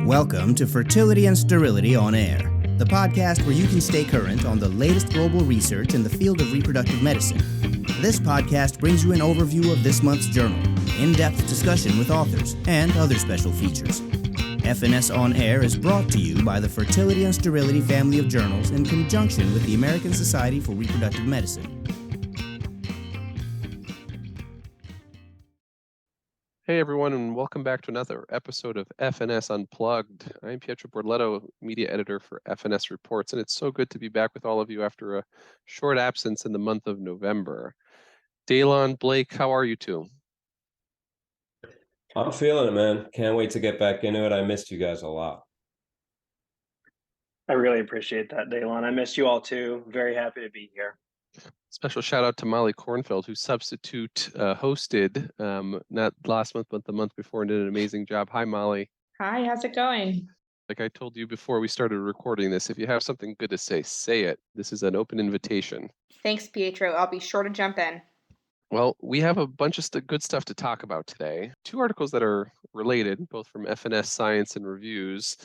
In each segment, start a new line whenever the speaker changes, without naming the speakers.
Welcome to Fertility and Sterility on Air, the podcast where you can stay current on the latest global research in the field of reproductive medicine. This podcast brings you an overview of this month's journal, in-depth discussion with authors, and other special features. F&S On Air is brought to you by the Fertility and Sterility family of journals in conjunction with the American Society for Reproductive Medicine.
Hey everyone, and welcome back to another episode of F&S Unplugged. I'm Pietro Borletto, media editor for F&S Reports, and it's so good to be back with all of you after a short absence in the month of November. Daylon, Blake, how are you two?
I'm feeling it, man. Can't wait to get back into it. I missed you guys a lot.
I really appreciate that, Daylon. I missed you all too. Very happy to be here.
Special shout out to Molly Kornfeld, who hosted not last month, but the month before, and did an amazing job. Hi, Molly.
Hi, how's it going?
Like I told you before we started recording this, if you have something good to say it. This is an open invitation.
Thanks, Pietro. I'll be sure to jump in.
Well, we have a bunch of good stuff to talk about today. Two articles that are related, both from F&S Science and Reviews,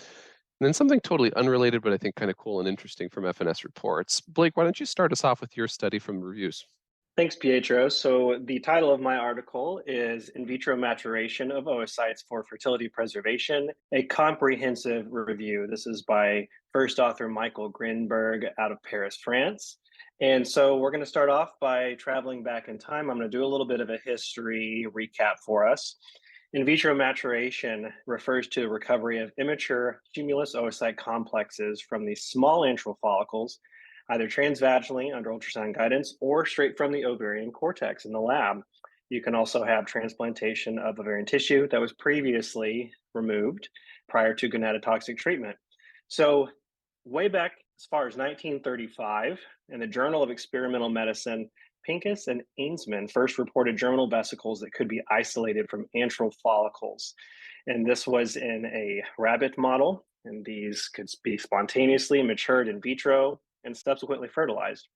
and then something totally unrelated, but I think kind of cool and interesting from F&S Reports. Blake, why don't you start us off with your study from Reviews?
Thanks, Pietro. So the title of my article is In Vitro Maturation of Oocytes for Fertility Preservation, a Comprehensive Review. This is by first author Michael Grinberg out of Paris, France. And so we're going to start off by traveling back in time. I'm going to do a little bit of a history recap for us. In vitro maturation refers to the recovery of immature cumulus oocyte complexes from the small antral follicles, either transvaginally under ultrasound guidance or straight from the ovarian cortex in the lab. You can also have transplantation of ovarian tissue that was previously removed prior to gonadotoxic treatment. So way back as far as 1935, in the Journal of Experimental Medicine, Pincus and Ainsman first reported germinal vesicles that could be isolated from antral follicles. And this was in a rabbit model, and these could be spontaneously matured in vitro and subsequently fertilized.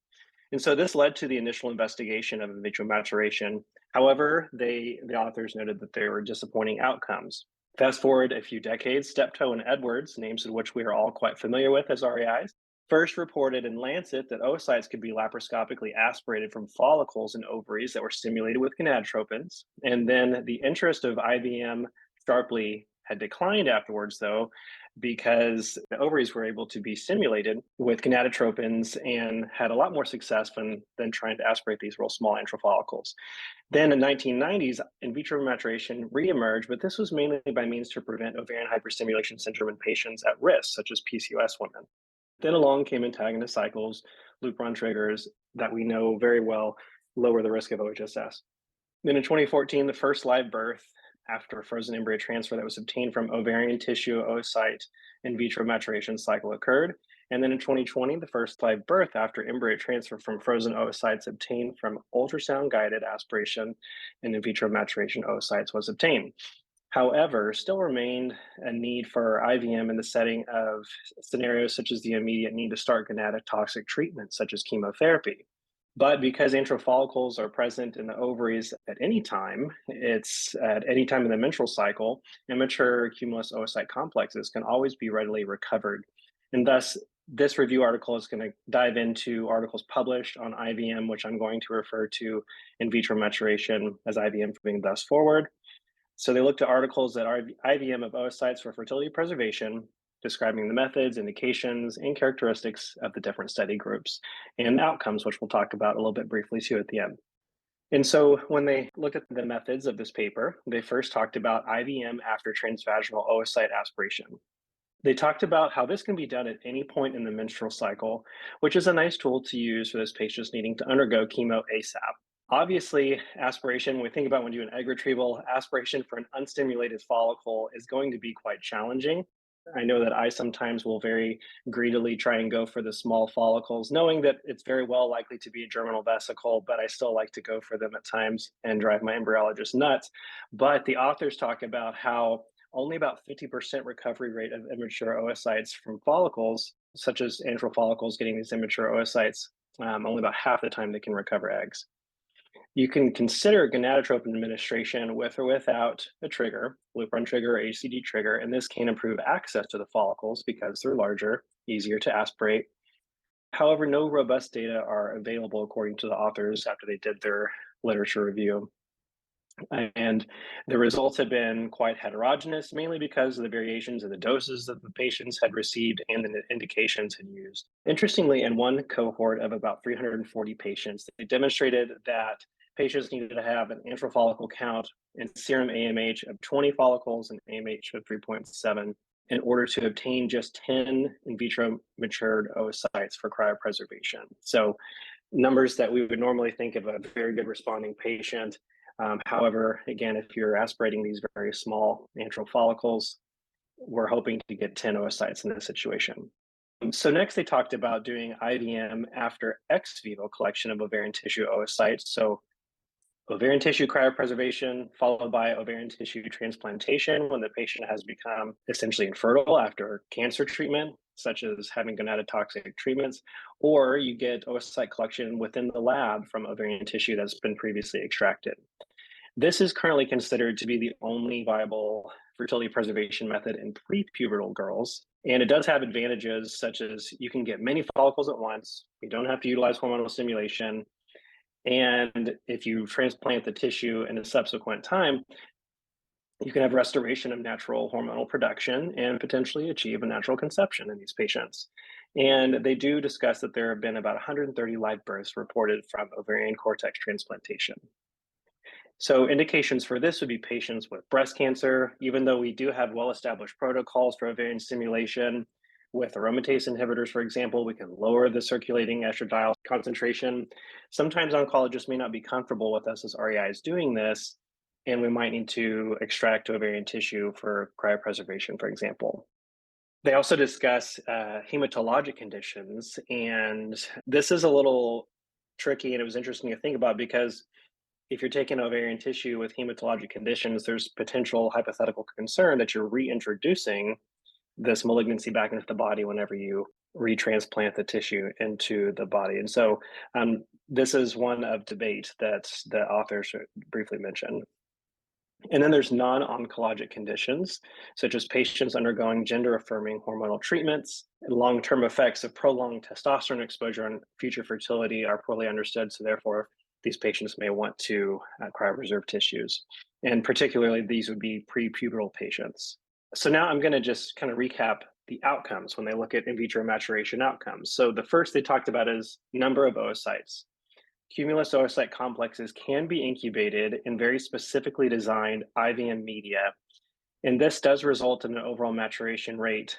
And so this led to the initial investigation of in vitro maturation. However, the authors noted that there were disappointing outcomes. Fast forward a few decades, Steptoe and Edwards, names in which we are all quite familiar with as REIs, first reported in Lancet that oocytes could be laparoscopically aspirated from follicles and ovaries that were stimulated with gonadotropins. And then the interest of IVM sharply had declined afterwards, though, because the ovaries were able to be stimulated with gonadotropins and had a lot more success than trying to aspirate these real small antral follicles. Then in the 1990s, in vitro maturation reemerged, but this was mainly by means to prevent ovarian hyperstimulation syndrome in patients at risk, such as PCOS women. Then along came antagonist cycles, Lupron triggers that we know very well lower the risk of OHSS. Then in 2014, the first live birth after frozen embryo transfer that was obtained from ovarian tissue oocyte in vitro maturation cycle occurred. And then in 2020, the first live birth after embryo transfer from frozen oocytes obtained from ultrasound-guided aspiration and in vitro maturation oocytes was obtained. However, still remained a need for IVM in the setting of scenarios such as the immediate need to start gonadotoxic treatment, such as chemotherapy. But because antral follicles are present in the ovaries at any time, it's at any time in the menstrual cycle, immature cumulus oocyte complexes can always be readily recovered. And thus, this review article is going to dive into articles published on IVM, which I'm going to refer to in vitro maturation as IVM moving thus forward. So they looked at articles that are IVM of oocytes for fertility preservation, describing the methods, indications, and characteristics of the different study groups and outcomes, which we'll talk about a little bit briefly too at the end. And so when they looked at the methods of this paper, they first talked about IVM after transvaginal oocyte aspiration. They talked about how this can be done at any point in the menstrual cycle, which is a nice tool to use for those patients needing to undergo chemo ASAP. Obviously, aspiration, when we think about when you do an egg retrieval, aspiration for an unstimulated follicle is going to be quite challenging. I know that I sometimes will very greedily try and go for the small follicles, knowing that it's very well likely to be a germinal vesicle, but I still like to go for them at times and drive my embryologist nuts. But the authors talk about how only about 50% recovery rate of immature oocytes from follicles, such as antral follicles getting these immature oocytes, only about half the time they can recover eggs. You can consider gonadotropin administration with or without a trigger, loop-run trigger or HCG trigger, and this can improve access to the follicles because they're larger, easier to aspirate. However, no robust data are available according to the authors after they did their literature review. And the results have been quite heterogeneous, mainly because of the variations in the doses that the patients had received and the indications had used. Interestingly, in one cohort of about 340 patients, they demonstrated that patients needed to have an antral follicle count and serum AMH of 20 follicles and AMH of 3.7 in order to obtain just 10 in vitro matured oocytes for cryopreservation. So numbers that we would normally think of a very good responding patient. However, again, if you're aspirating these very small antral follicles, we're hoping to get 10 oocytes in this situation. So next they talked about doing IVM after ex vivo collection of ovarian tissue oocytes. So ovarian tissue cryopreservation followed by ovarian tissue transplantation when the patient has become essentially infertile after cancer treatment, such as having gonadotoxic treatments, or you get oocyte collection within the lab from ovarian tissue that's been previously extracted. This is currently considered to be the only viable fertility preservation method in prepubertal girls. And it does have advantages such as you can get many follicles at once, you don't have to utilize hormonal stimulation, and if you transplant the tissue in a subsequent time, you can have restoration of natural hormonal production and potentially achieve a natural conception in these patients. And they do discuss that there have been about 130 live births reported from ovarian cortex transplantation. So indications for this would be patients with breast cancer, even though we do have well-established protocols for ovarian stimulation. With aromatase inhibitors, for example, we can lower the circulating estradiol concentration. Sometimes oncologists may not be comfortable with us as REIs doing this, and we might need to extract ovarian tissue for cryopreservation, for example. They also discuss hematologic conditions, and this is a little tricky, and it was interesting to think about because if you're taking ovarian tissue with hematologic conditions, there's potential hypothetical concern that you're reintroducing this malignancy back into the body whenever you retransplant the tissue into the body. And so this is one of debate that the authors briefly mentioned. And then there's non-oncologic conditions, such as patients undergoing gender-affirming hormonal treatments. Long-term effects of prolonged testosterone exposure on future fertility are poorly understood, so therefore these patients may want to cryopreserve tissues. And particularly these would be prepubertal patients. So now I'm going to just kind of recap the outcomes when they look at in vitro maturation outcomes. So the first they talked about is number of oocytes. Cumulus oocyte complexes can be incubated in very specifically designed IVM media, and this does result in an overall maturation rate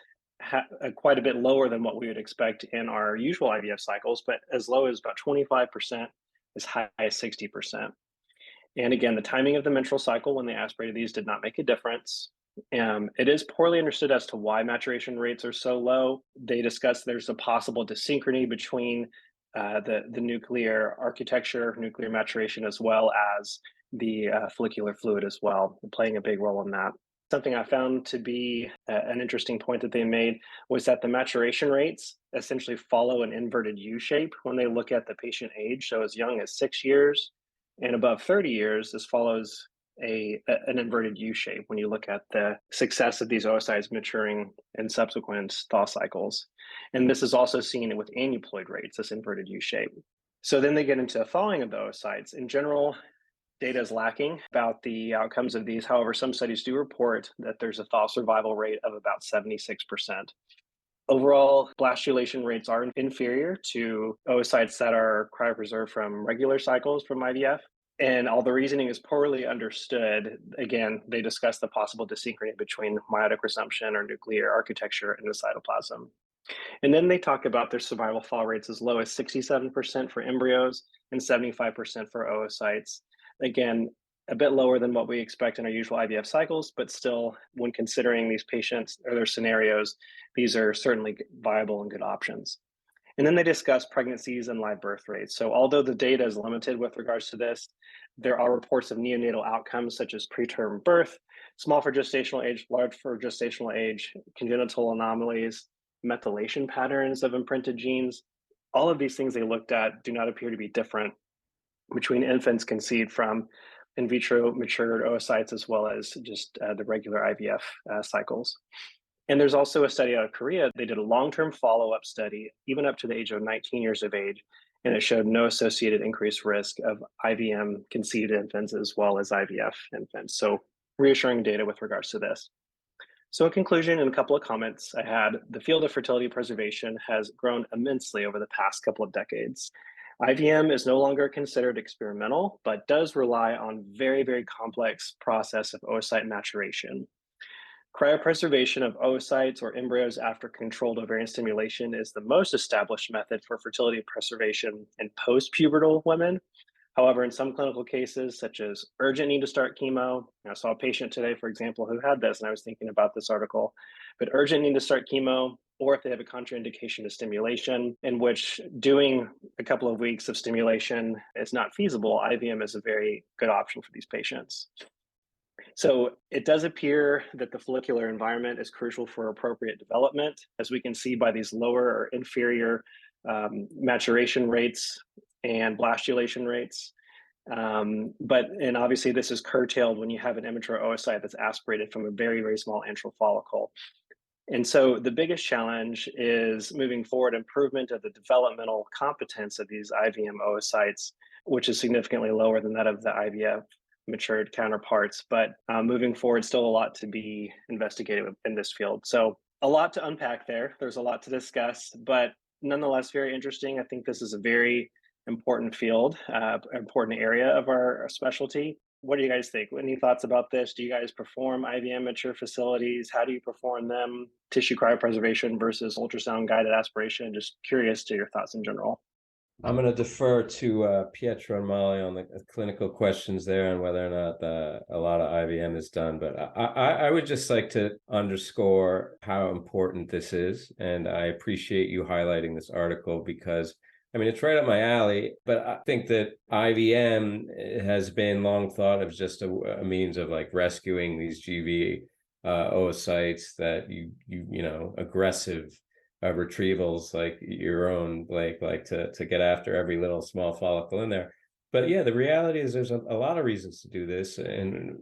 quite a bit lower than what we would expect in our usual IVF cycles, but as low as about 25%, as high as 60%. And again, the timing of the menstrual cycle when they aspirated these did not make a difference. It is poorly understood as to why maturation rates are so low. They discuss there's a possible dyssynchrony between the nuclear architecture, nuclear maturation, as well as the follicular fluid as well, playing a big role in that. Something I found to be an interesting point that they made was that the maturation rates essentially follow an inverted U shape when they look at the patient age. So as young as 6 years and above 30 years, this follows an inverted U shape when you look at the success of these oocytes maturing in subsequent thaw cycles. And this is also seen with aneuploid rates, this inverted U shape. So then they get into thawing of the oocytes. In general, data is lacking about the outcomes of these. However, some studies do report that there's a thaw survival rate of about 76%. Overall, blastulation rates are inferior to oocytes that are cryopreserved from regular cycles from IVF. And all the reasoning is poorly understood. Again, they discuss the possible dyssynchrony between meiotic resumption or nuclear architecture in the cytoplasm. And then they talk about their survival thaw rates as low as 67% for embryos and 75% for oocytes. Again, a bit lower than what we expect in our usual IVF cycles, but still, when considering these patients or their scenarios, these are certainly viable and good options. And then they discuss pregnancies and live birth rates. So although the data is limited with regards to this, there are reports of neonatal outcomes such as preterm birth, small for gestational age, large for gestational age, congenital anomalies, methylation patterns of imprinted genes. All of these things they looked at do not appear to be different between infants conceived from in vitro matured oocytes as well as just the regular IVF cycles. And there's also a study out of Korea. They did a long-term follow-up study, even up to the age of 19 years of age, and it showed no associated increased risk of IVM conceived infants as well as IVF infants. So reassuring data with regards to this. So in conclusion, and a couple of comments I had, the field of fertility preservation has grown immensely over the past couple of decades. IVM is no longer considered experimental, but does rely on very, very complex process of oocyte maturation. Cryopreservation of oocytes or embryos after controlled ovarian stimulation is the most established method for fertility preservation in post-pubertal women. However, in some clinical cases, such as urgent need to start chemo, I saw a patient today, for example, who had this, and I was thinking about this article, but urgent need to start chemo, or if they have a contraindication to stimulation, in which doing a couple of weeks of stimulation is not feasible, IVM is a very good option for these patients. So it does appear that the follicular environment is crucial for appropriate development, as we can see by these lower or inferior maturation rates and blastulation rates. And obviously this is curtailed when you have an immature oocyte that's aspirated from a very, very small antral follicle. And so the biggest challenge is moving forward improvement of the developmental competence of these IVM oocytes, which is significantly lower than that of the IVF matured counterparts, but moving forward, still a lot to be investigated in this field. So a lot to unpack there. There's a lot to discuss, but nonetheless, very interesting. I think this is a very important field, important area of our specialty. What do you guys think? Any thoughts about this? Do you guys perform IVM mature facilities? How do you perform them? Tissue cryopreservation versus ultrasound guided aspiration? Just curious to your thoughts in general.
I'm going to defer to Pietro and Molly on the clinical questions there and whether or not a lot of IVM is done. But I would just like to underscore how important this is. And I appreciate you highlighting this article because, I mean, it's right up my alley. But I think that IVM has been long thought of just a means of like rescuing these GV oocytes that you know, aggressive retrievals like your own, Blake, like to get after every little small follicle in there. But yeah, the reality is there's a lot of reasons to do this. And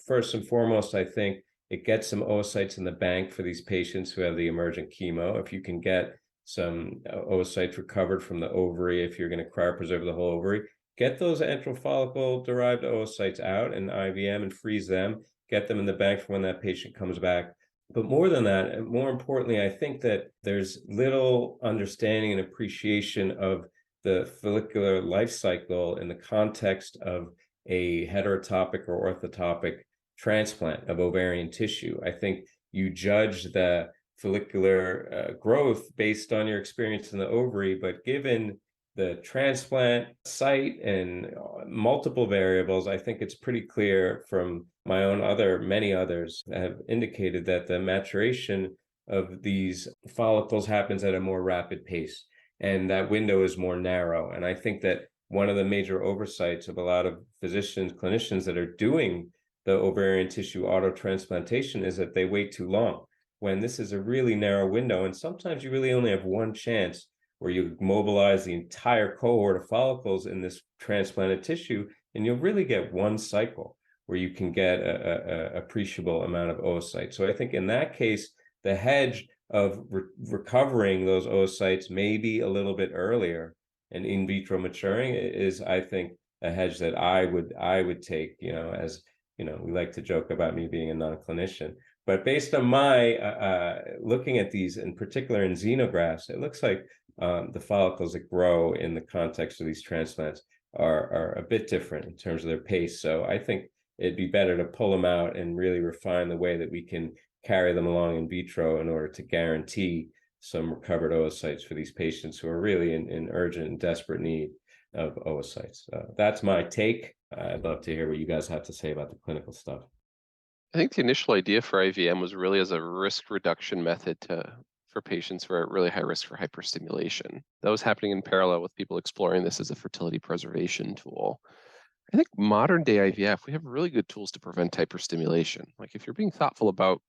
first and foremost, I think it gets some oocytes in the bank for these patients who have the emergent chemo. If you can get some oocytes recovered from the ovary, if you're going to cryopreserve the whole ovary, get those antral follicle derived oocytes out and IVM and freeze them, get them in the bank for when that patient comes back. But more than that, and more importantly, I think that there's little understanding and appreciation of the follicular life cycle in the context of a heterotopic or orthotopic transplant of ovarian tissue. I think you judge the follicular growth based on your experience in the ovary, but given the transplant site and multiple variables, I think it's pretty clear from my own many others have indicated that the maturation of these follicles happens at a more rapid pace, and that window is more narrow. And I think that one of the major oversights of a lot of physicians, clinicians that are doing the ovarian tissue autotransplantation is that they wait too long, when this is a really narrow window. And sometimes you really only have one chance where you mobilize the entire cohort of follicles in this transplanted tissue, and you'll really get one cycle where you can get a appreciable amount of oocytes. So I think in that case, the hedge of recovering those oocytes maybe a little bit earlier and in vitro maturing is, I think, a hedge that I would take, you know, as, you know, we like to joke about me being a non-clinician. But based on my looking at these, in particular in xenografts, it looks like the follicles that grow in the context of these transplants are a bit different in terms of their pace. So I think it'd be better to pull them out and really refine the way that we can carry them along in vitro in order to guarantee some recovered oocytes for these patients who are really in urgent and desperate need of oocytes. That's my take. I'd love to hear what you guys have to say about the clinical stuff.
I think the initial idea for IVM was really as a risk reduction method for patients who are at really high risk for hyperstimulation. That was happening in parallel with people exploring this as a fertility preservation tool. I think modern day IVF, we have really good tools to prevent hyperstimulation. Like if you're being thoughtful about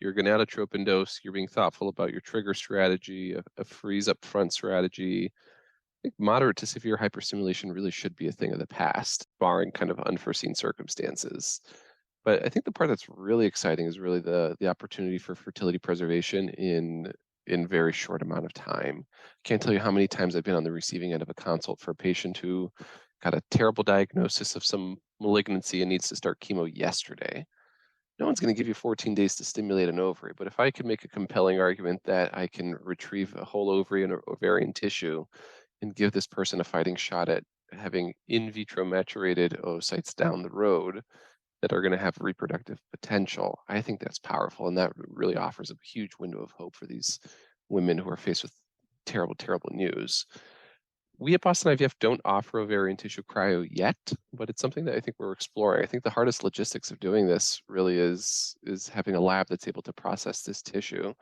your gonadotropin dose, you're being thoughtful about your trigger strategy, a freeze up front strategy, think moderate to severe hyperstimulation really should be a thing of the past, barring kind of unforeseen circumstances. But I think the part that's really exciting is really the opportunity for fertility preservation in very short amount of time. Can't tell you how many times I've been on the receiving end of a consult for a patient who got a terrible diagnosis of some malignancy and needs to start chemo yesterday. No one's going to give you 14 days to stimulate an ovary, but if I can make a compelling argument that I can retrieve a whole ovary and ovarian tissue and give this person a fighting shot at having in vitro maturated oocytes down the road that are going to have reproductive potential, I think that's powerful. And that really offers a huge window of hope for these women who are faced with terrible, terrible news. We at Boston IVF don't offer ovarian tissue cryo yet, but it's something that I think we're exploring. I think the hardest logistics of doing this really is having a lab that's able to process this tissue.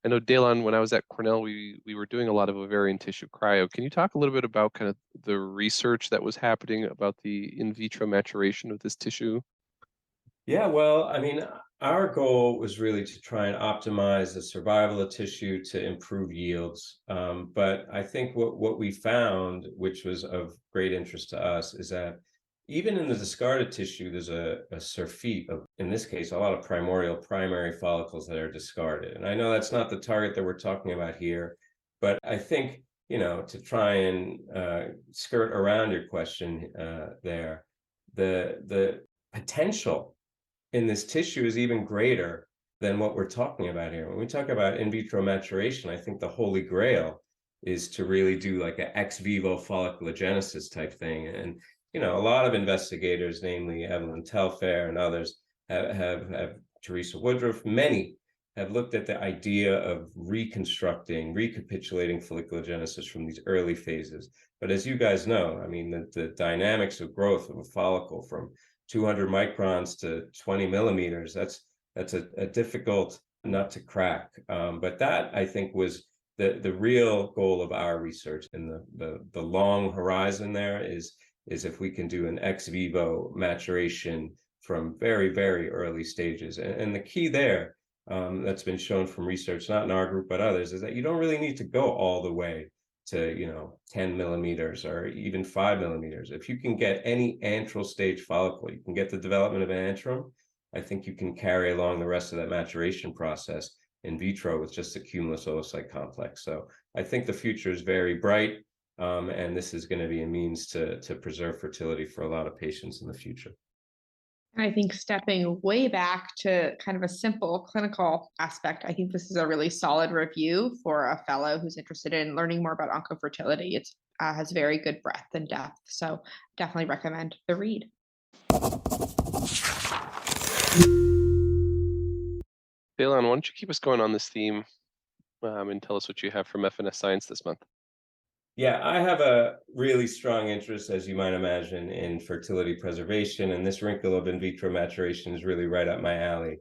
I know, Daylon, when I was at Cornell, we were doing a lot of ovarian tissue cryo. Can you talk a little bit about kind of the research that was happening about the in vitro maturation of this tissue?
Yeah, well, I mean, our goal was really to try and optimize the survival of tissue to improve yields. But I think what we found, which was of great interest to us, is that even in the discarded tissue, there's a surfeit of, in this case, a lot of primary follicles that are discarded. And I know that's not the target that we're talking about here, but I think, to try and skirt around your question there, the potential in this tissue is even greater than what we're talking about here. When we talk about in vitro maturation, I think the holy grail is to really do like an ex vivo folliculogenesis type thing. And, a lot of investigators, namely Evelyn Telfair and others, have Teresa Woodruff, many have looked at the idea of recapitulating folliculogenesis from these early phases. But as you guys know, I mean, the dynamics of growth of a follicle from 200 microns to 20 millimeters, that's a difficult nut to crack. But that, I think, was the real goal of our research. And the long horizon there is if we can do an ex vivo maturation from very, very early stages. And the key there, that's been shown from research, not in our group, but others, is that you don't really need to go all the way to 10 millimeters or even 5 millimeters. If you can get any antral stage follicle, you can get the development of an antrum, I think you can carry along the rest of that maturation process in vitro with just a cumulus oocyte complex. So I think the future is very bright, and this is going to be a means to preserve fertility for a lot of patients in the future.
I think stepping way back to kind of a simple clinical aspect, I think this is a really solid review for a fellow who's interested in learning more about oncofertility. It has very good breadth and depth, so definitely recommend the read.
Daylon, why don't you keep us going on this theme and tell us what you have from FNS Science this month?
Yeah, I have a really strong interest, as you might imagine, in fertility preservation, and this wrinkle of in vitro maturation is really right up my alley.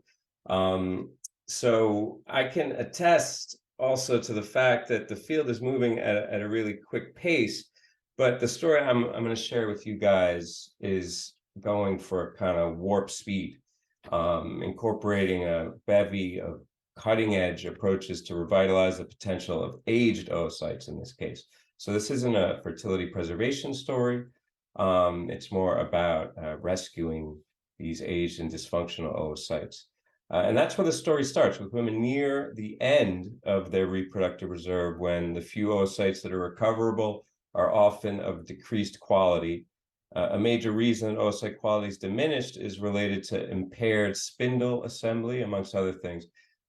So I can attest also to the fact that the field is moving at a really quick pace, but the story I'm going to share with you guys is going for kind of warp speed, incorporating a bevy of cutting-edge approaches to revitalize the potential of aged oocytes in this case. So this isn't a fertility preservation story. It's more about rescuing these aged and dysfunctional oocytes. And that's where the story starts, with women near the end of their reproductive reserve, when the few oocytes that are recoverable are often of decreased quality. A major reason oocyte quality is diminished is related to impaired spindle assembly, amongst other things.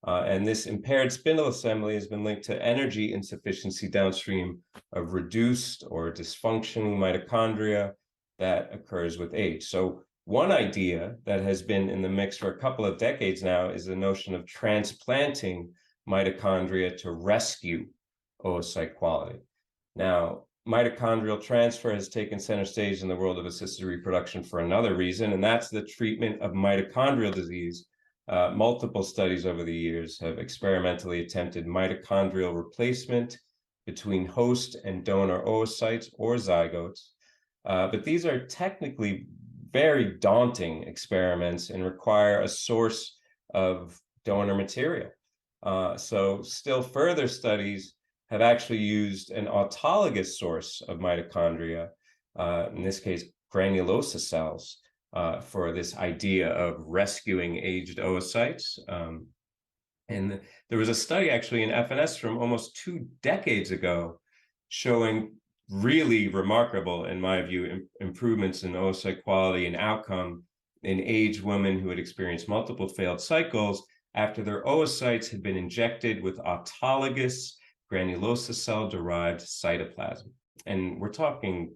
And this impaired spindle assembly has been linked to energy insufficiency downstream of reduced or dysfunctioning mitochondria that occurs with age. So one idea that has been in the mix for a couple of decades now is the notion of transplanting mitochondria to rescue oocyte quality. Now, mitochondrial transfer has taken center stage in the world of assisted reproduction for another reason, and that's the treatment of mitochondrial disease. Multiple studies over the years have experimentally attempted mitochondrial replacement between host and donor oocytes or zygotes. But these are technically very daunting experiments and require a source of donor material. So still further studies have actually used an autologous source of mitochondria, in this case, granulosa cells, for this idea of rescuing aged oocytes. And there was a study actually in F&S from almost 2 decades ago showing really remarkable, in my view, improvements in oocyte quality and outcome in aged women who had experienced multiple failed cycles after their oocytes had been injected with autologous granulosa cell-derived cytoplasm. And we're talking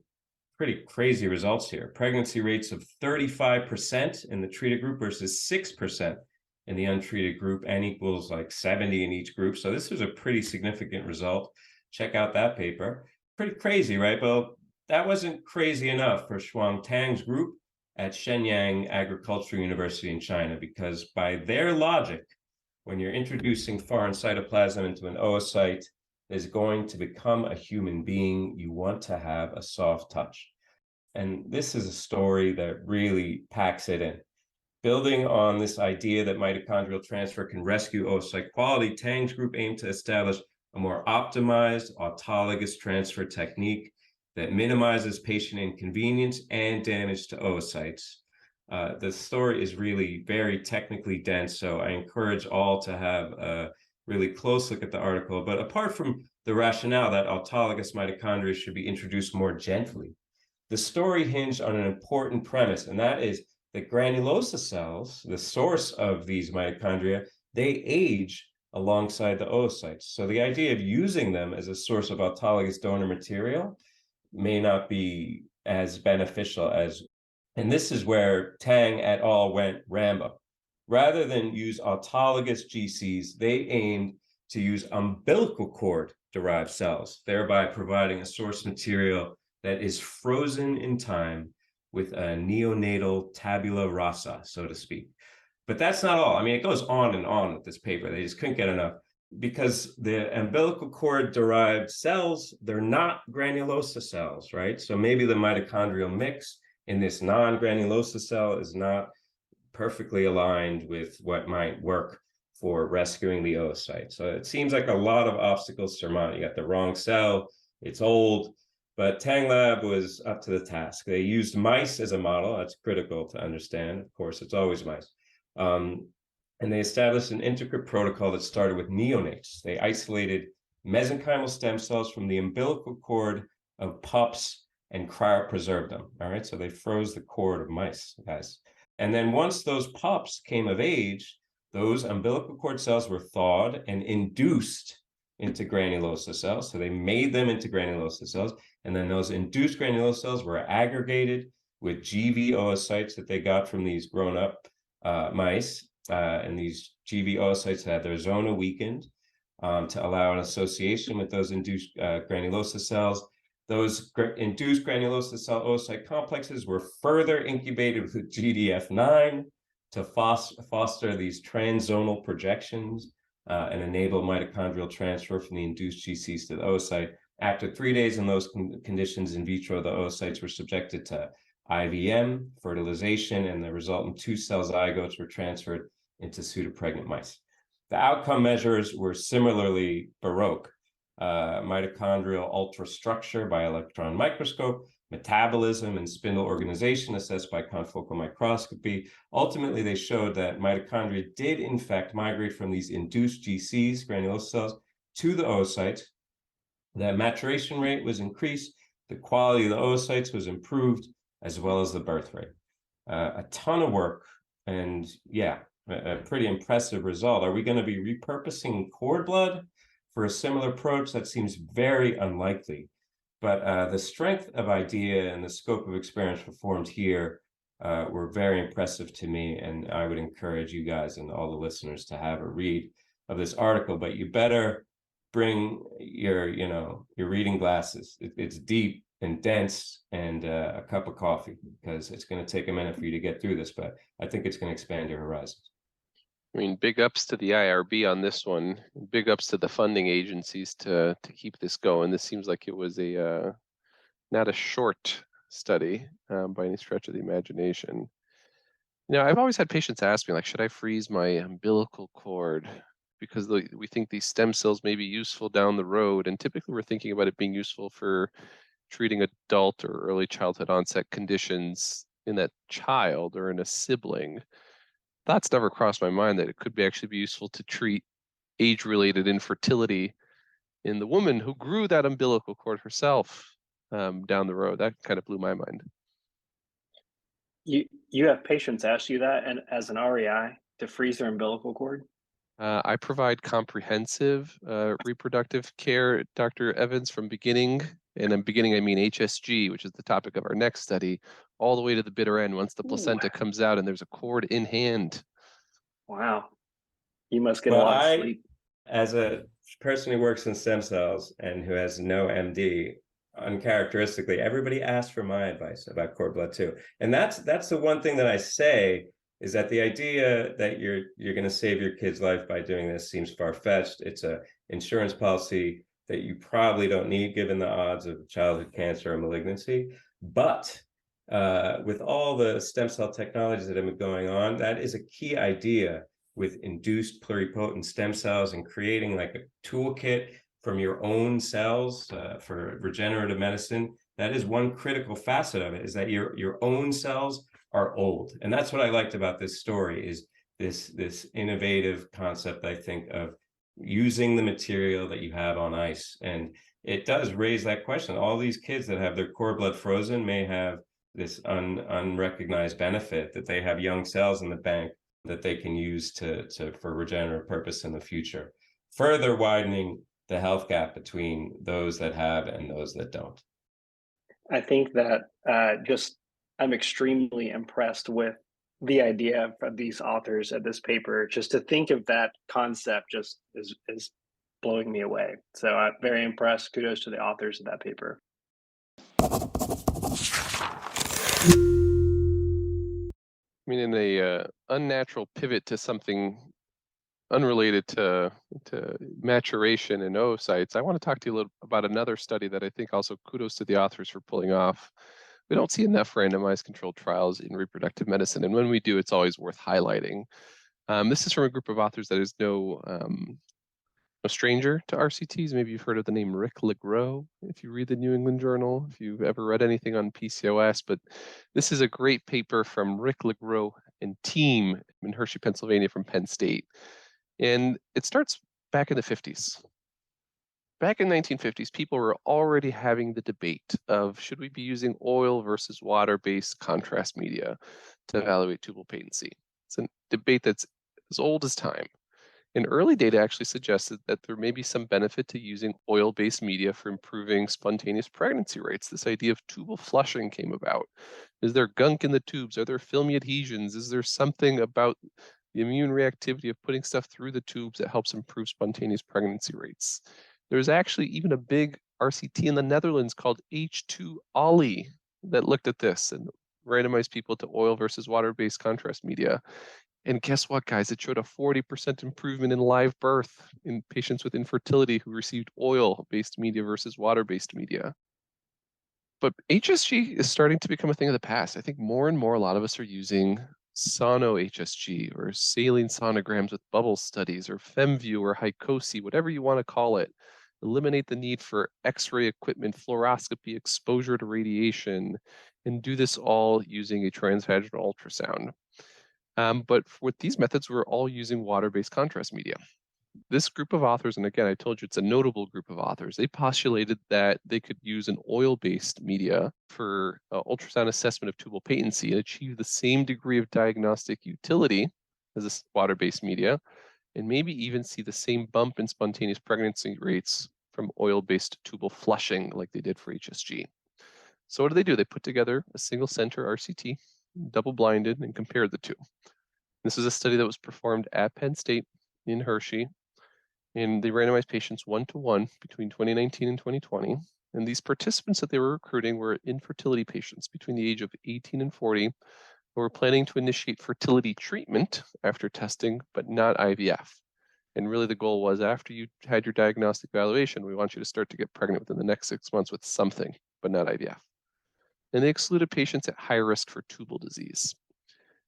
pretty crazy results here. Pregnancy rates of 35% in the treated group versus 6% in the untreated group, n equals like 70 in each group. So this was a pretty significant result. Check out that paper. Pretty crazy, right? Well, that wasn't crazy enough for Shuang Tang's group at Shenyang Agricultural University in China, because by their logic, when you're introducing foreign cytoplasm into an oocyte that is going to become a human being, you want to have a soft touch. And this is a story that really packs it in. Building on this idea that mitochondrial transfer can rescue oocyte quality, Tang's group aimed to establish a more optimized autologous transfer technique that minimizes patient inconvenience and damage to oocytes. The story is really very technically dense, so I encourage all to have a really close look at the article. But apart from the rationale that autologous mitochondria should be introduced more gently, the story hinged on an important premise, and that is that granulosa cells, the source of these mitochondria, they age alongside the oocytes. So the idea of using them as a source of autologous donor material may not be as beneficial as, and this is where Tang et al. Went Rambo. Rather than use autologous GCs, they aimed to use umbilical cord derived cells, thereby providing a source material that is frozen in time with a neonatal tabula rasa, so to speak. But that's not all. I mean, it goes on and on with this paper. They just couldn't get enough, because the umbilical cord derived cells, they're not granulosa cells, right? So maybe the mitochondrial mix in this non-granulosa cell is not perfectly aligned with what might work for rescuing the oocyte. So it seems like a lot of obstacles to surmount. You got the wrong cell, it's old, but Tang Lab was up to the task. They used mice as a model. That's critical to understand. Of course, it's always mice. And they established an intricate protocol that started with neonates. They isolated mesenchymal stem cells from the umbilical cord of pups and cryopreserved them. All right, so they froze the cord of mice, guys. And then once those pups came of age, those umbilical cord cells were thawed and induced into granulosa cells. So they made them into granulosa cells. And then those induced granulosa cells were aggregated with GV oocytes that they got from these grown-up mice. And these GV oocytes had their zona weakened to allow an association with those induced granulosa cells. Those induced granulosa cell oocyte complexes were further incubated with GDF9 to foster these transzonal projections and enable mitochondrial transfer from the induced GCs to the oocyte. After 3 days in those conditions in vitro, the oocytes were subjected to IVM, fertilization, and the resultant 2-cell zygotes were transferred into pseudopregnant mice. The outcome measures were similarly baroque. Mitochondrial ultrastructure by electron microscope, metabolism and spindle organization assessed by confocal microscopy. Ultimately, they showed that mitochondria did in fact migrate from these induced GCs, granulosa cells, to the oocytes. The maturation rate was increased, the quality of the oocytes was improved, as well as the birth rate. A ton of work, and yeah, a pretty impressive result. Are we going to be repurposing cord blood for a similar approach? That seems very unlikely. But the strength of idea and the scope of experiments performed here were very impressive to me, and I would encourage you guys and all the listeners to have a read of this article. But you better bring your reading glasses. It's deep and dense, and a cup of coffee, because it's going to take a minute for you to get through this, but I think it's going to expand your horizons.
I mean, big ups to the IRB on this one. Big ups to the funding agencies to keep this going. This seems like it was a not a short study by any stretch of the imagination. You know, I've always had patients ask me, like, should I freeze my umbilical cord? because we think these stem cells may be useful down the road. And typically we're thinking about it being useful for treating adult or early childhood onset conditions in that child or in a sibling. Thoughts never crossed my mind that it could actually be useful to treat age-related infertility in the woman who grew that umbilical cord herself down the road. That kind of blew my mind.
You have patients ask you that, and as an REI, to freeze their umbilical cord?
I provide comprehensive reproductive care, Dr. Evans, from beginning, and in beginning I mean HSG, which is the topic of our next study, all the way to the bitter end once the placenta comes out and there's a cord in hand.
Wow. You must get a lot of sleep.
As a person who works in stem cells and who has no MD, uncharacteristically, everybody asks for my advice about cord blood too. And that's the one thing that I say, is that the idea that you're going to save your kid's life by doing this seems far-fetched. It's a insurance policy that you probably don't need given the odds of childhood cancer or malignancy. But with all the stem cell technologies that have been going on, that is a key idea with induced pluripotent stem cells and creating like a toolkit from your own cells for regenerative medicine. That is one critical facet of it, is that your own cells are old. And that's what I liked about this story, is this innovative concept, I think, of using the material that you have on ice. And it does raise that question. All these kids that have their cord blood frozen may have this unrecognized benefit, that they have young cells in the bank that they can use for regenerative purpose in the future, further widening the health gap between those that have and those that don't.
I think that I'm extremely impressed with the idea of these authors of this paper. Just to think of that concept just is blowing me away. So I'm very impressed. Kudos to the authors of that paper.
I mean, in a unnatural pivot to something unrelated to maturation and oocytes, I want to talk to you a little about another study that I think also kudos to the authors for pulling off. We don't see enough randomized controlled trials in reproductive medicine, and when we do, it's always worth highlighting. This is from a group of authors that is no stranger to RCTs. Maybe you've heard of the name Rick LeGros if you read the New England Journal, if you've ever read anything on PCOS. But this is a great paper from Rick LeGros and team in Hershey, Pennsylvania, from Penn State. And it starts back in the 50s. Back in 1950s, people were already having the debate of should we be using oil versus water-based contrast media to evaluate tubal patency. It's a debate that's as old as time. And early data actually suggested that there may be some benefit to using oil-based media for improving spontaneous pregnancy rates. This idea of tubal flushing came about. Is there gunk in the tubes? Are there filmy adhesions? Is there something about the immune reactivity of putting stuff through the tubes that helps improve spontaneous pregnancy rates? There's actually even a big RCT in the Netherlands called H2OLLY that looked at this and randomized people to oil versus water-based contrast media. And guess what, guys? It showed a 40% improvement in live birth in patients with infertility who received oil-based media versus water-based media. But HSG is starting to become a thing of the past. I think more and more, a lot of us are using sono-HSG or saline sonograms with bubble studies or FemView or HyCoSI, whatever you want to call it. Eliminate the need for X-ray equipment, fluoroscopy, exposure to radiation, and do this all using a transvaginal ultrasound. But with these methods, we're all using water-based contrast media. This group of authors, and again, I told you it's a notable group of authors, they postulated that they could use an oil-based media for ultrasound assessment of tubal patency and achieve the same degree of diagnostic utility as this water-based media, and maybe even see the same bump in spontaneous pregnancy rates from oil-based tubal flushing like they did for HSG. So what do? They put together a single center RCT, double-blinded, and compared the two. This is a study that was performed at Penn State in Hershey, and they randomized patients 1-to-1 between 2019 and 2020. And these participants that they were recruiting were infertility patients between the age of 18 and 40 who were planning to initiate fertility treatment after testing, but not IVF. And really the goal was, after you had your diagnostic evaluation, we want you to start to get pregnant within the next 6 months with something, but not IVF. And they excluded patients at high risk for tubal disease.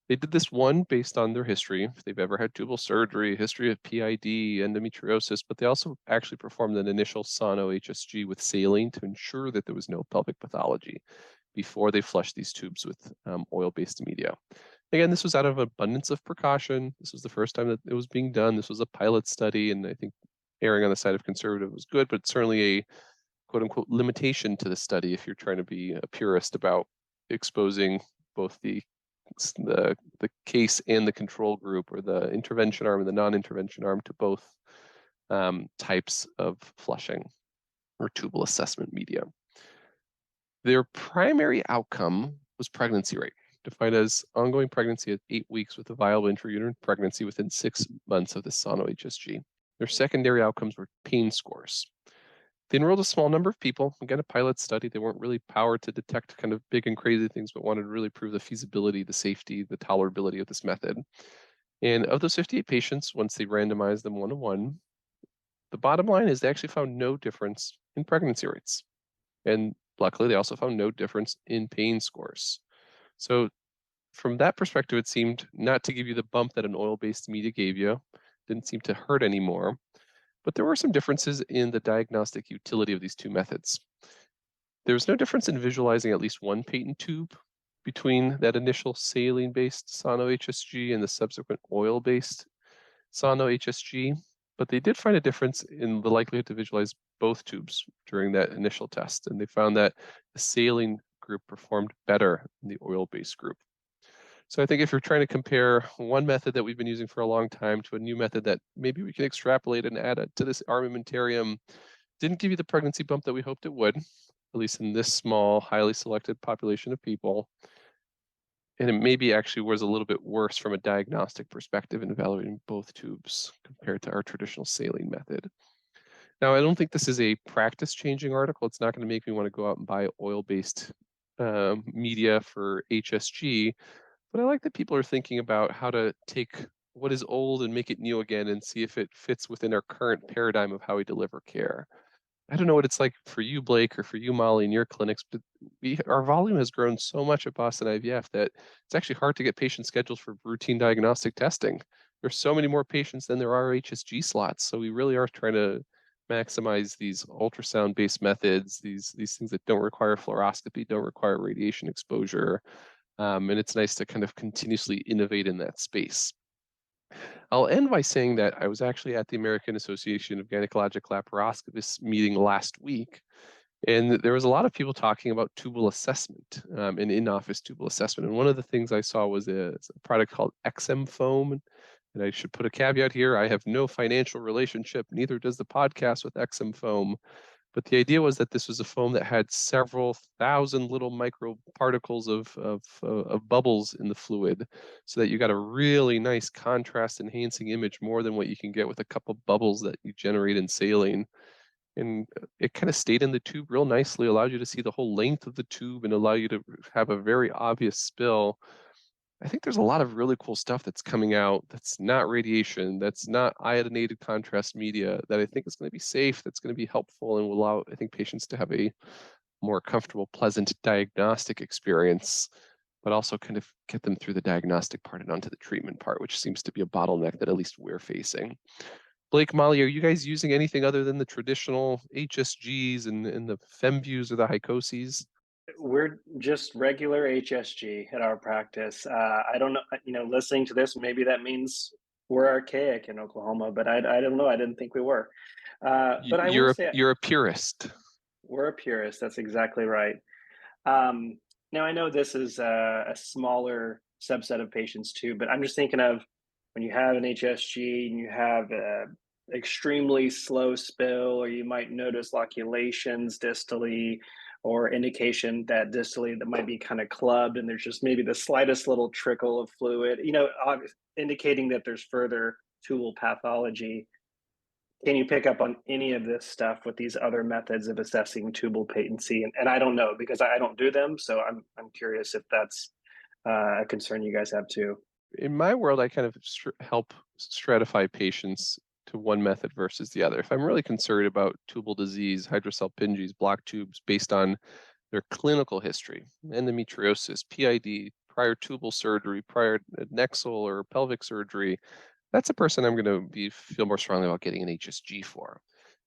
They did this one based on their history, if they've ever had tubal surgery, history of PID, endometriosis, but they also actually performed an initial sono-HSG with saline to ensure that there was no pelvic pathology before they flushed these tubes with oil-based media. Again, this was out of abundance of precaution. This was the first time that it was being done. This was a pilot study, and I think erring on the side of conservative was good, but certainly a quote-unquote limitation to the study if you're trying to be a purist about exposing both the case and the control group, or the intervention arm and the non-intervention arm, to both types of flushing or tubal assessment media. Their primary outcome was pregnancy rate, defined as ongoing pregnancy at 8 weeks with a viable intrauterine pregnancy within 6 months of the sono-HSG. Their secondary outcomes were pain scores. They enrolled a small number of people. Again, a pilot study. They weren't really powered to detect kind of big and crazy things, but wanted to really prove the feasibility, the safety, the tolerability of this method. And of those 58 patients, once they randomized them 1-to-1, the bottom line is they actually found no difference in pregnancy rates. And luckily, they also found no difference in pain scores. So from that perspective, it seemed not to give you the bump that an oil-based media gave you. Didn't seem to hurt anymore. But there were some differences in the diagnostic utility of these two methods. There was no difference in visualizing at least one patent tube between that initial saline-based sono-HSG and the subsequent oil-based sono-HSG, but they did find a difference in the likelihood to visualize both tubes during that initial test, and they found that the saline group performed better than the oil-based group. So I think if you're trying to compare one method that we've been using for a long time to a new method that maybe we can extrapolate and add it to this armamentarium, didn't give you the pregnancy bump that we hoped it would, at least in this small, highly selected population of people. And it maybe actually was a little bit worse from a diagnostic perspective in evaluating both tubes compared to our traditional saline method. Now, I don't think this is a practice-changing article. It's not going to make me want to go out and buy oil-based media for HSG. But I like that people are thinking about how to take what is old and make it new again and see if it fits within our current paradigm of how we deliver care. I don't know what it's like for you, Blake, or for you, Molly, in your clinics, but our volume has grown so much at Boston IVF that it's actually hard to get patients scheduled for routine diagnostic testing. There's so many more patients than there are HSG slots. So we really are trying to maximize these ultrasound-based methods, these things that don't require fluoroscopy, don't require radiation exposure. And it's nice to kind of continuously innovate in that space. I'll end by saying that I was actually at the American Association of Gynecologic Laparoscopists meeting last week, and there was a lot of people talking about tubal assessment and in-office tubal assessment. And one of the things I saw was a product called XM foam. And I should put a caveat here, I have no financial relationship, neither does the podcast, with XM foam. But the idea was that this was a foam that had several thousand little microparticles of bubbles in the fluid, so that you got a really nice contrast enhancing image, more than what you can get with a couple bubbles that you generate in saline. And it kind of stayed in the tube real nicely, allowed you to see the whole length of the tube and allow you to have a very obvious spill. I think there's a lot of really cool stuff that's coming out that's not radiation, that's not iodinated contrast media, that I think is going to be safe, that's going to be helpful, and will allow, I think, patients to have a more comfortable, pleasant diagnostic experience, but also kind of get them through the diagnostic part and onto the treatment part, which seems to be a bottleneck that at least we're facing. Blake, Molly, are you guys using anything other than the traditional HSGs and the FemViews or the Hycoses?
We're just regular HSG at our practice. I don't know, listening to this, maybe that means we're archaic in Oklahoma, but I don't know. I didn't think we were. But I will say
you're a purist.
We're a purist. That's exactly right. Now, I know this is a smaller subset of patients too, but I'm just thinking of when you have an HSG and you have extremely slow spill, or you might notice loculations distally, or indication that distally that might be kind of clubbed, and there's just maybe the slightest little trickle of fluid, indicating that there's further tubal pathology. Can you pick up on any of this stuff with these other methods of assessing tubal patency? And I don't know, because I don't do them, so I'm curious if that's a concern you guys have too.
In my world, I kind of help stratify patients to one method versus the other. If I'm really concerned about tubal disease, hydrosalpinges, blocked tubes, based on their clinical history, endometriosis, PID, prior tubal surgery, prior nexal or pelvic surgery, that's a person I'm going to feel more strongly about getting an HSG for.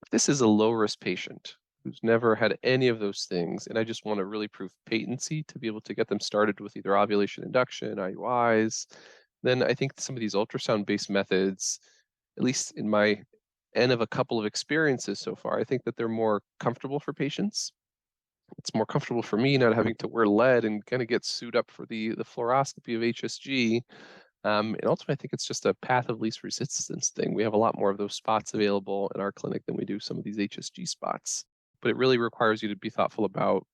If this is a low-risk patient who's never had any of those things, and I just want to really prove patency to be able to get them started with either ovulation induction, IUIs, then I think some of these ultrasound-based methods, at least in my N of a couple of experiences so far, I think that they're more comfortable for patients. It's more comfortable for me not having to wear lead and kind of get suited up for the fluoroscopy of HSG. And ultimately, I think it's just a path of least resistance thing. We have a lot more of those spots available in our clinic than we do some of these HSG spots. But it really requires you to be thoughtful about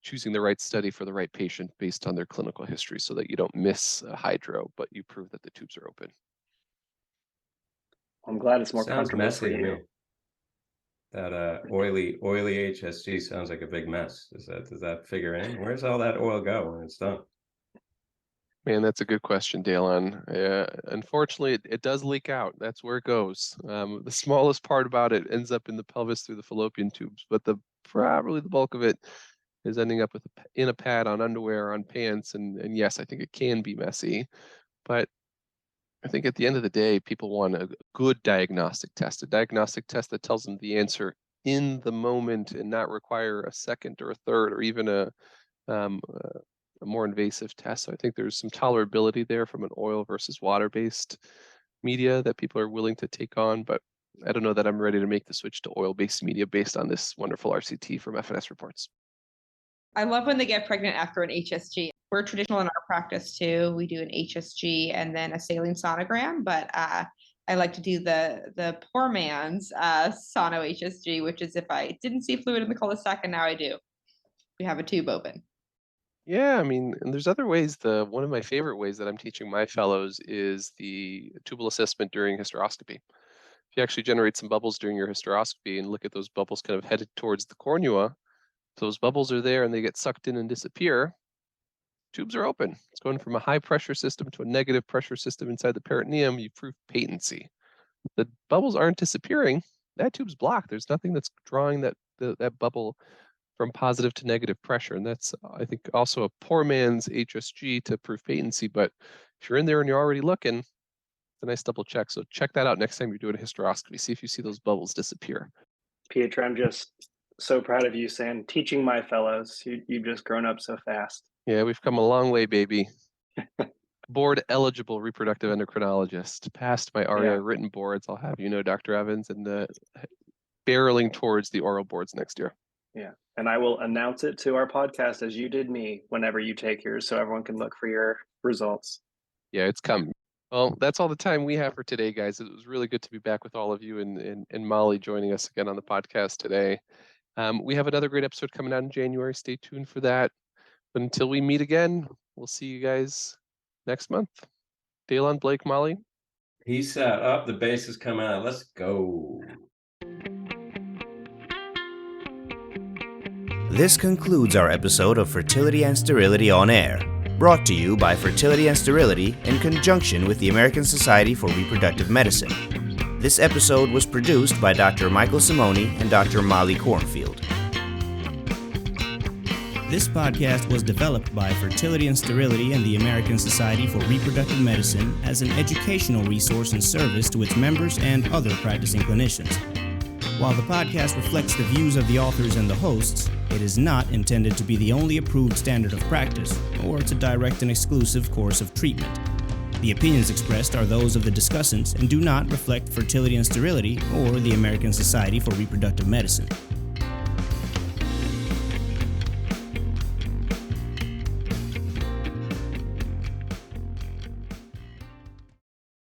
choosing the right study for the right patient based on their clinical history so that you don't miss a hydro, but you prove that the tubes are open.
I'm glad it's more
Sounds
comfortable
messy
for
to
you.
me. That oily HSG sounds like a big mess. Does that figure in? Where's all that oil go when it's done?
Man, that's a good question, Dalen. Unfortunately, it does leak out. That's where it goes. The smallest part about it ends up in the pelvis through the fallopian tubes, but probably the bulk of it is ending up in a pad, on underwear, on pants, and yes, I think it can be messy, but I think at the end of the day, people want a good diagnostic test, a diagnostic test that tells them the answer in the moment and not require a second or a third or even a more invasive test. So I think there's some tolerability there from an oil versus water-based media that people are willing to take on, but I don't know that I'm ready to make the switch to oil-based media based on this wonderful RCT from FNS reports.
I love when they get pregnant after an HSG. We're traditional in our practice too. We do an HSG and then a saline sonogram, but I like to do the poor man's sono HSG, which is if I didn't see fluid in the cul-de-sac and now I do. We have a tube open.
Yeah, I mean, and there's other ways. One of my favorite ways that I'm teaching my fellows is the tubal assessment during hysteroscopy. If you actually generate some bubbles during your hysteroscopy and look at those bubbles kind of headed towards the cornua, those bubbles are there and they get sucked in and disappear, tubes are open. It's going from a high pressure system to a negative pressure system inside the peritoneum. You prove patency. The bubbles aren't disappearing. That tube's blocked. There's nothing that's drawing that bubble from positive to negative pressure. And that's, I think, also a poor man's HSG to prove patency. But if you're in there and you're already looking, it's a nice double check. So check that out next time you're doing a hysteroscopy. See if you see those bubbles disappear.
Pietro, I'm just so proud of you, Sam, teaching my fellows. You've just grown up so fast.
Yeah, we've come a long way, baby. Board eligible reproductive endocrinologist. Passed my REI written boards. I'll have you know, Dr. Evans, and barreling towards the oral boards next year.
Yeah, and I will announce it to our podcast as you did me whenever you take yours, so everyone can look for your results.
Yeah, it's coming. Well, that's all the time we have for today, guys. It was really good to be back with all of you and Molly joining us again on the podcast today. We have another great episode coming out in January. Stay tuned for that. But until we meet again, we'll see you guys next month. Dalen, Blake, Molly.
Peace out. Up, the bass is coming out. Let's go.
This concludes our episode of Fertility and Sterility on Air, brought to you by Fertility and Sterility in conjunction with the American Society for Reproductive Medicine. This episode was produced by Dr. Michael Simoni and Dr. Molly Cornfield. This podcast was developed by Fertility and Sterility and the American Society for Reproductive Medicine as an educational resource and service to its members and other practicing clinicians. While the podcast reflects the views of the authors and the hosts, it is not intended to be the only approved standard of practice or to direct an exclusive course of treatment. The opinions expressed are those of the discussants and do not reflect Fertility and Sterility or the American Society for Reproductive Medicine.